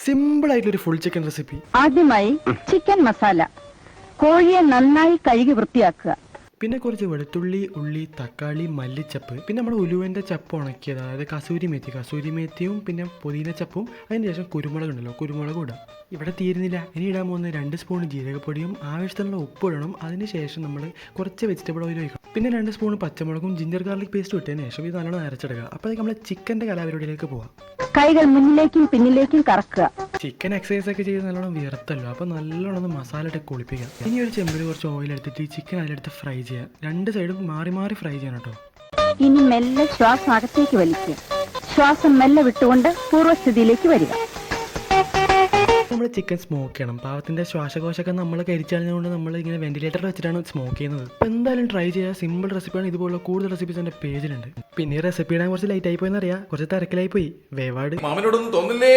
Simple ആയിട്ടുള്ള ഒരു full chicken recipe. ആദ്യമായി ചിക്കൻ മസാല. കോഴിയെ നന്നായി കഴുകി വൃത്തിയാക്കുക. പിന്നെ കുറച്ച് വെളുത്തുള്ളി, ഉള്ളി, തക്കാളി, മല്ലിച്ചപ്പ്, പിന്നെ നമ്മുടെ ഉലുവൻ്റെ ചപ്പ് ഉണക്കിയത്, അതായത് കസൂരി മേത്തിയും പിന്നെ പുതിന ചപ്പും, അതിന് ശേഷം കുരുമുളക് ഉണ്ടല്ലോ, കുരുമുളക് ഇടാം. ഇവിടെ തീരുന്നില്ല, ഇനി ഇടാൻ പോകുന്ന 2 സ്പൂൺ ജീരകപ്പൊടിയും ആവശ്യത്തിനുള്ള ഉപ്പ് ഇടണം. അതിന് ശേഷം നമ്മൾ കുറച്ച് വെജിറ്റബിൾ ഓയിൽ ഒഴിക്കണം. പിന്നെ 2 സ്പൂൺ പച്ചമുളകും ജിഞ്ചർ ഗാർലിക് പേസ്റ്റ് ഇട്ടതിന് ശേഷം ഇത് നല്ലോണം അരച്ചെടുക്കുക. അപ്പോഴേക്ക് നമ്മൾ ചിക്കൻ്റെ കലാപരിപാടിയിലേക്ക് പോവാം. കൈകൾ മുന്നിലേക്കും പിന്നിലേക്കും കറക്കുക. ചിക്കൻ എക്സസൈസ് ഒക്കെ ചെയ്ത് നല്ലോണം വിയർത്തല്ലോ, അപ്പോൾ നല്ലോണം മസാല ഇട്ട് കുളിപ്പിക്കാം. ഇനി ഒരു ചെമ്പിൽ കുറച്ച് ഓയിൽ എടുത്തിട്ട് ഈ ചിക്കൻ അതിലെടുത്ത് ഫ്രൈ ചെയ്യാം. 2 സൈഡും മാറി മാറി ഫ്രൈ ചെയ്യണം കേട്ടോ. ഇനി മെല്ലെ ശ്വാസം അകത്തേക്ക് വലിക്കുക. ശ്വാസം മെല്ലെ വിട്ടുകൊണ്ട് പൂർവ്വസ്ഥിതിയിലേക്ക് വരിക. നമ്മൾ ചിക്കൻ സ്മോക്ക് ചെയ്യണം. പാവത്തിൻ്റെ ശ്വാസകോശമൊക്കെ നമ്മൾ കരിച്ചാലുകൊണ്ട് നമ്മൾ ഇങ്ങനെ വെന്റിലേറ്ററിൽ വെച്ചിട്ടാണ് സ്മോക്ക് ചെയ്യുന്നത്. അപ്പോൾ എന്തായാലും ട്രൈ ചെയ്യുക. സിമ്പിൾ റെസിപ്പിയാണ്. ഇതുപോലുള്ള കൂടുതൽ റെസിപ്പീസ് എൻ്റെ പേജിലുണ്ട്. പിന്നെ ഈ റെസിപ്പി ഇടാൻ കുറച്ച് ലൈറ്റ് ആയി പോയെന്നറിയാം, കുറച്ച് തിരക്കിലായി പോയി. വേവാട് മാമനോടൊന്നും തോന്നില്ലേ.